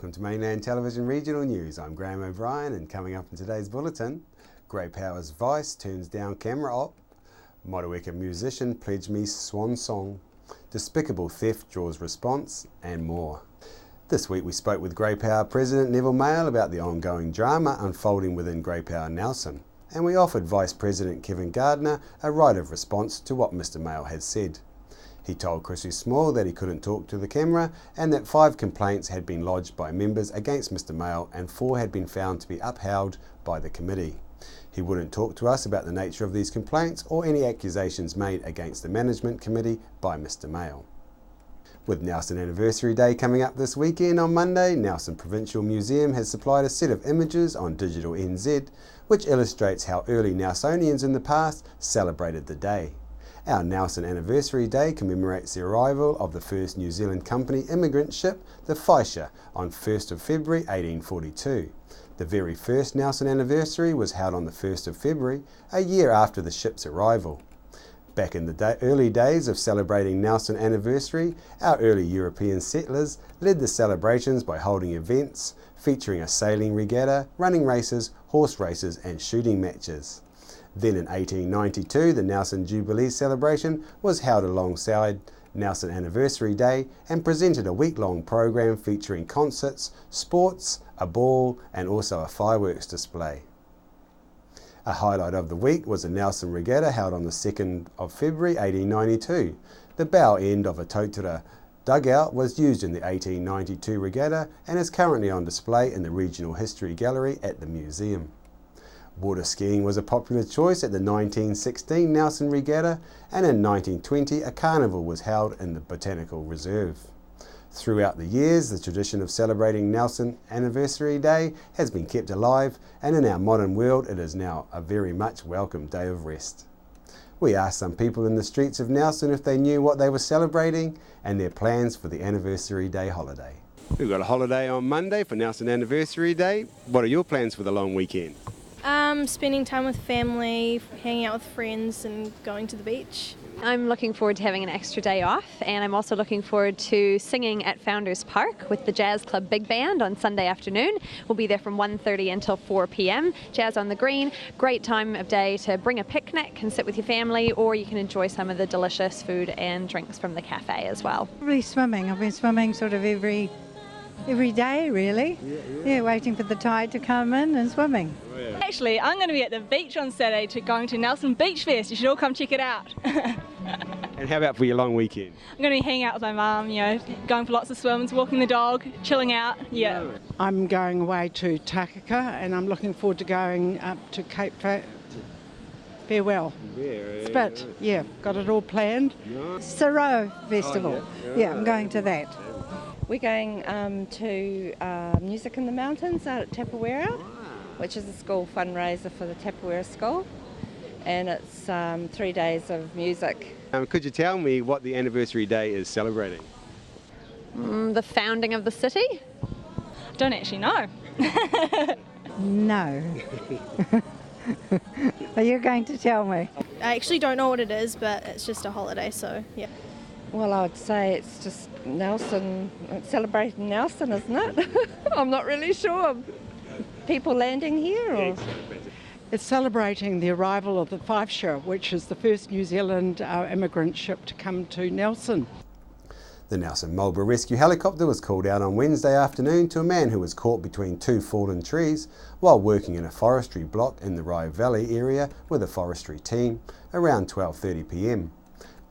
Welcome to Mainland Television Regional News. I'm Graham O'Brien, and coming up in today's bulletin, Grey Power's Vice turns down camera op, Motueka musician pledge me swan song, despicable theft draws response, and more. This week we spoke with Grey Power President Neville Mayle about the ongoing drama unfolding within Grey Power Nelson, and we offered Vice President Kevin Gardner a right of response to what Mr Mayle had said. He told Chrissy Small that he couldn't talk to the camera and that 5 complaints had been lodged by members against Mr Mayle and 4 had been found to be upheld by the committee. He wouldn't talk to us about the nature of these complaints or any accusations made against the management committee by Mr Mayle. With Nelson Anniversary Day coming up this weekend on Monday, Nelson Provincial Museum has supplied a set of images on Digital NZ which illustrates how early Nelsonians in the past celebrated the day. Our Nelson Anniversary Day commemorates the arrival of the first New Zealand company immigrant ship, the Fisher, on 1st of February 1842. The very first Nelson Anniversary was held on the 1st of February, a year after the ship's arrival. Back in the early days of celebrating Nelson Anniversary, our early European settlers led the celebrations by holding events featuring a sailing regatta, running races, horse races and shooting matches. Then in 1892, the Nelson Jubilee celebration was held alongside Nelson Anniversary Day and presented a week-long program featuring concerts, sports, a ball and also a fireworks display. A highlight of the week was the Nelson Regatta held on the 2nd of February 1892. The bow end of a Totara dugout was used in the 1892 regatta and is currently on display in the Regional History Gallery at the museum. Water skiing was a popular choice at the 1916 Nelson Regatta, and in 1920 a carnival was held in the Botanical Reserve. Throughout the years, the tradition of celebrating Nelson Anniversary Day has been kept alive, and in our modern world it is now a very much welcome day of rest. We asked some people in the streets of Nelson if they knew what they were celebrating and their plans for the Anniversary Day holiday. We've got a holiday on Monday for Nelson Anniversary Day. What are your plans for the long weekend? Spending time with family, hanging out with friends and going to the beach. I'm looking forward to having an extra day off, and I'm also looking forward to singing at Founders Park with the Jazz Club Big Band on Sunday afternoon. We'll be there from 1:30 until 4 p.m. Jazz on the Green, great time of day to bring a picnic and sit with your family, or you can enjoy some of the delicious food and drinks from the cafe as well. Probably swimming. I've been swimming sort of every day really. Yeah, waiting for the tide to come in and swimming. Actually, I'm going to be at the beach on Saturday going to Nelson Beach Fest. You should all come check it out. And how about for your long weekend? I'm going to be hanging out with my mum, going for lots of swims, walking the dog, chilling out, I'm going away to Takaka and I'm looking forward to going up to Cape Farewell. Spit, got it all planned. Saro Festival. Yeah, I'm going to that. We're going to Music in the Mountains out at Tapawera, which is a school fundraiser for the Tapawera School, and it's 3 days of music. Could you tell me what the Anniversary Day is celebrating? The founding of the city? I don't actually know. No. Are you going to tell me? I actually don't know what it is, but it's just a holiday, so yeah. Well, I would say it's just Nelson, celebrating Nelson, isn't it? I'm not really sure. People landing here? Or? It's celebrating the arrival of the Fisher, which is the first New Zealand immigrant ship to come to Nelson. The Nelson Marlborough Rescue Helicopter was called out on Wednesday afternoon to a man who was caught between 2 fallen trees while working in a forestry block in the Rye Valley area with a forestry team around 12:30 p.m.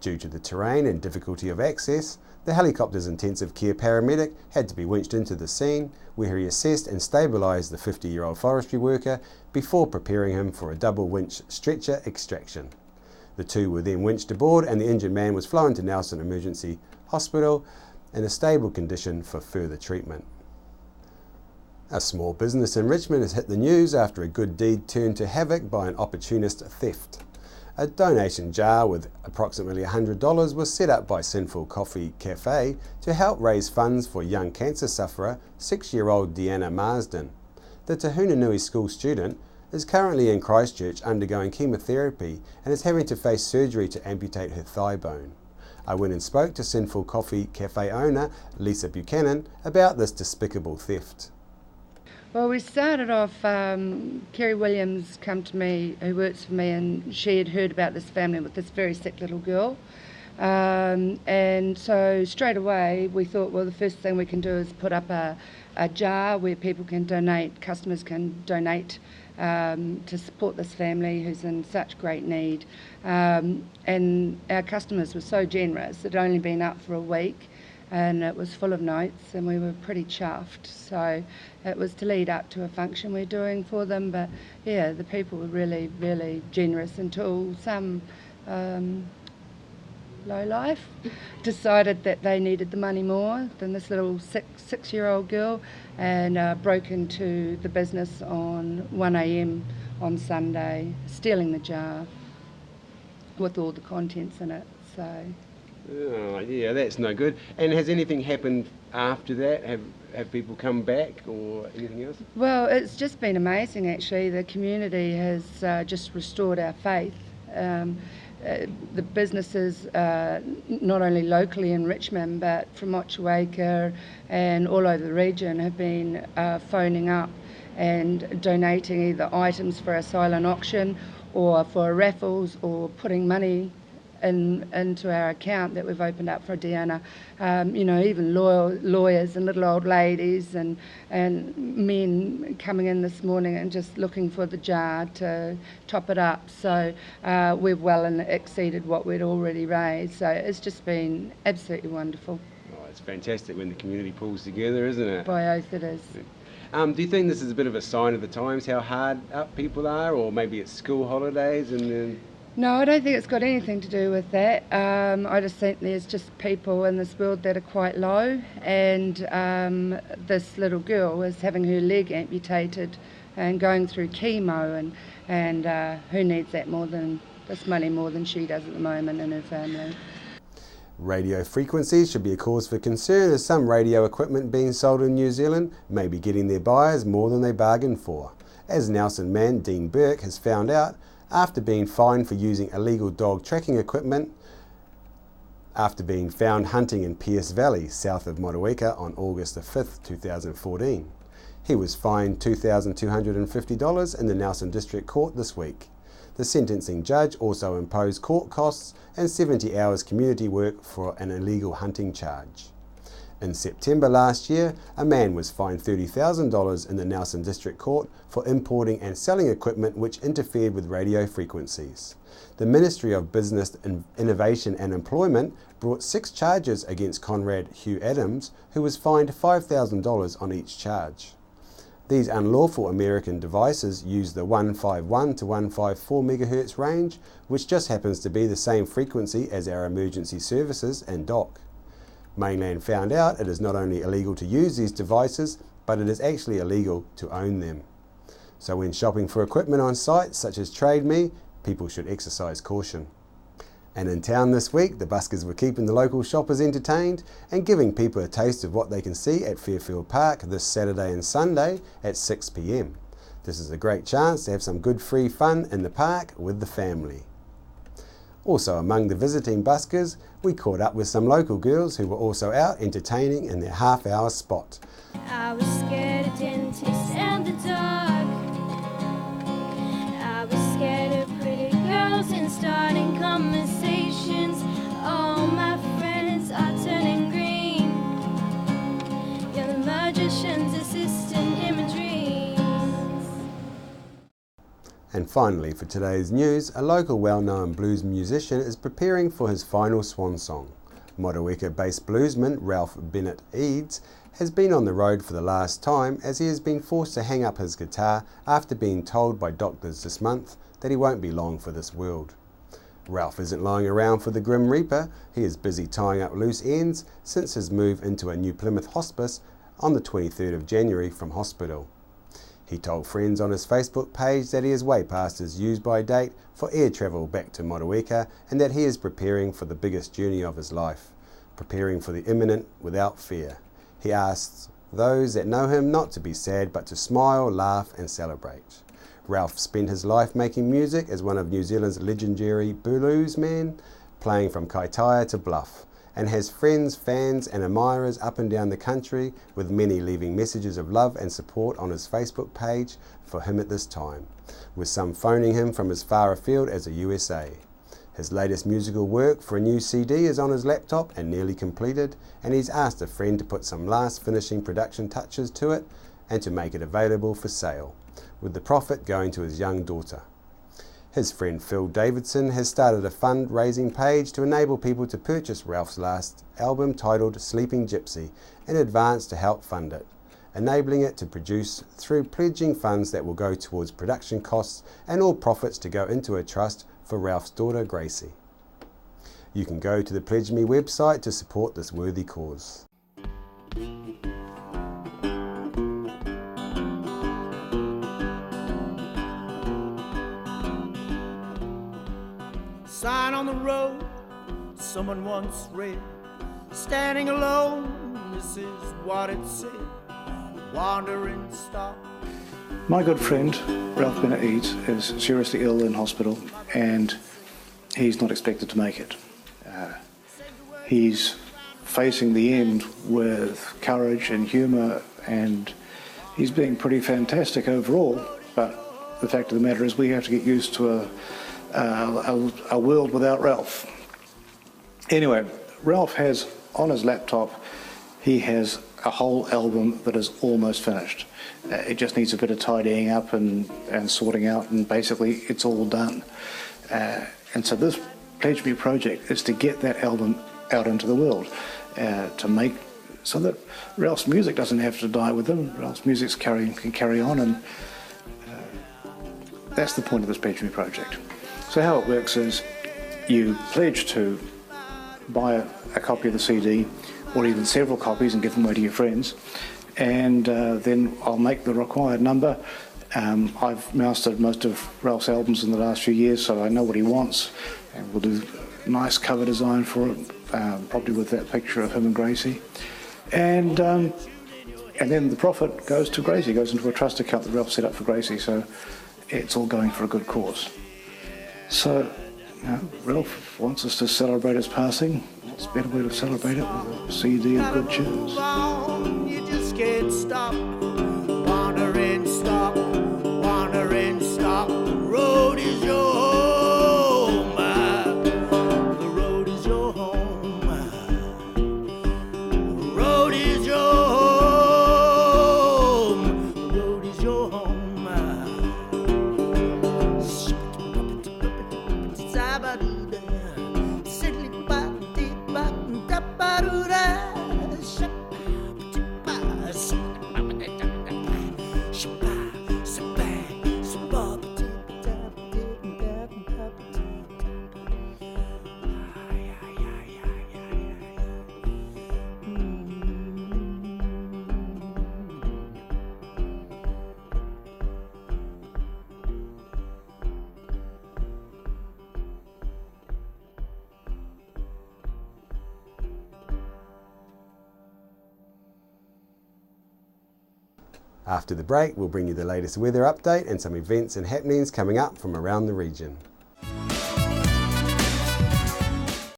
Due to the terrain and difficulty of access, the helicopter's intensive care paramedic had to be winched into the scene, where he assessed and stabilised the 50-year-old forestry worker before preparing him for a double winch stretcher extraction. The two were then winched aboard and the injured man was flown to Nelson Emergency Hospital in a stable condition for further treatment. A small business in Richmond has hit the news after a good deed turned to havoc by an opportunist theft. A donation jar with approximately $100 was set up by Sinful Coffee Cafe to help raise funds for young cancer sufferer 6-year-old Deanna Marsden. The Tahunanui School student is currently in Christchurch undergoing chemotherapy and is having to face surgery to amputate her thigh bone. I went and spoke to Sinful Coffee Cafe owner Lisa Buchanan about this despicable theft. Well, we started off, Kerry Williams come to me, who works for me, and she had heard about this family with this very sick little girl. And so straight away we thought, well, the first thing we can do is put up a jar where people can donate, customers can donate to support this family who's in such great need. And our customers were so generous. It had only been up for a week and it was full of notes and we were pretty chuffed. So it was to lead up to a function we're doing for them. But yeah, the people were really, really generous until some lowlife decided that they needed the money more than this little six-year-old girl and broke into the business on 1 a.m. on Sunday, stealing the jar with all the contents in it. So. Oh, yeah, that's no good. And has anything happened after that? Have people come back or anything else? Well, it's just been amazing actually. The community has just restored our faith. The businesses, not only locally in Richmond, but from Motueka and all over the region, have been phoning up and donating either items for a silent auction or for raffles or putting money into our account that we've opened up for Deanna. You know, even lawyers and little old ladies and men coming in this morning and just looking for the jar to top it up. So we've well exceeded what we'd already raised. So it's just been absolutely wonderful. Oh, it's fantastic when the community pulls together, isn't it? By oath it is. Do you think this is a bit of a sign of the times, how hard up people are, or maybe it's school holidays and then... No, I don't think it's got anything to do with that. I just think there's just people in this world that are quite low, and this little girl is having her leg amputated and going through chemo, and who needs that this money more than she does at the moment and her family. Radio frequencies should be a cause for concern, as some radio equipment being sold in New Zealand may be getting their buyers more than they bargained for. As Nelson man Dean Burke has found out, after being fined for using illegal dog tracking equipment after being found hunting in Pierce Valley, south of Motueka, on August the 5th, 2014. He was fined $2,250 in the Nelson District Court this week. The sentencing judge also imposed court costs and 70 hours community work for an illegal hunting charge. In September last year, a man was fined $30,000 in the Nelson District Court for importing and selling equipment which interfered with radio frequencies. The Ministry of Business, Innovation and Employment brought 6 charges against Conrad Hugh Adams, who was fined $5,000 on each charge. These unlawful American devices use the 151 to 154 MHz range, which just happens to be the same frequency as our emergency services and DOC. Mainland found out it is not only illegal to use these devices, but it is actually illegal to own them. So when shopping for equipment on sites such as Trade Me, people should exercise caution. And in town this week, the buskers were keeping the local shoppers entertained and giving people a taste of what they can see at Fairfield Park this Saturday and Sunday at 6 p.m. This is a great chance to have some good free fun in the park with the family. Also among the visiting buskers, we caught up with some local girls who were also out entertaining in their half-hour spot. I was scared of dentists and the dark. I was scared of pretty girls and starting conversations. All my friends are turning green. You're the magician's assistant in my dreams. And finally, for today's news, a local well-known blues musician is preparing for his final swan song. Motueka-based bluesman Ralph Bennett Eads has been on the road for the last time, as he has been forced to hang up his guitar after being told by doctors this month that he won't be long for this world. Ralph isn't lying around for the Grim Reaper. He is busy tying up loose ends since his move into a new Plymouth hospice on the 23rd of January from hospital. He told friends on his Facebook page that he is way past his use-by date for air travel back to Motueka and that he is preparing for the biggest journey of his life, preparing for the imminent without fear. He asks those that know him not to be sad but to smile, laugh and celebrate. Ralph spent his life making music as one of New Zealand's legendary bluesmen, playing from Kaitaia to Bluff, and has friends, fans and admirers up and down the country, with many leaving messages of love and support on his Facebook page for him at this time, with some phoning him from as far afield as the USA. His latest musical work for a new CD is on his laptop and nearly completed, and he's asked a friend to put some last finishing production touches to it and to make it available for sale, with the profit going to his young daughter. His friend Phil Davidson has started a fundraising page to enable people to purchase Ralph's last album titled Sleeping Gypsy in advance to help fund it, enabling it to produce through pledging funds that will go towards production costs and all profits to go into a trust for Ralph's daughter Gracie. You can go to the Pledge Me website to support this worthy cause. Sign on the road, someone once read, standing alone, this is what it said, wandering star. My good friend, Ralph Bennett Eads, is seriously ill in hospital and he's not expected to make it. He's facing the end with courage and humour, and he's being pretty fantastic overall, but the fact of the matter is we have to get used to a world without Ralph. Anyway, Ralph has on his laptop, he has a whole album that is almost finished. It just needs a bit of tidying up and sorting out, and basically it's all done. And so this Pledge Me project is to get that album out into the world, to make so that Ralph's music doesn't have to die with him. Ralph's music can carry on, and that's the point of this Pledge Me project. So how it works is you pledge to buy a copy of the CD, or even several copies, and give them away to your friends, and then I'll make the required number. I've mastered most of Ralph's albums in the last few years, so I know what he wants, and we'll do a nice cover design for it, probably with that picture of him and Gracie, and then the profit goes to Gracie, goes into a trust account that Ralph set up for Gracie, so it's all going for a good cause. So Ralph wants us to celebrate his passing. What's a better way to celebrate it with a CD of good tunes? You just can't stop, wandering stop, wandering stop. The road is your home, the road is your home, the road is your home, the road is your home. After the break, we'll bring you the latest weather update and some events and happenings coming up from around the region.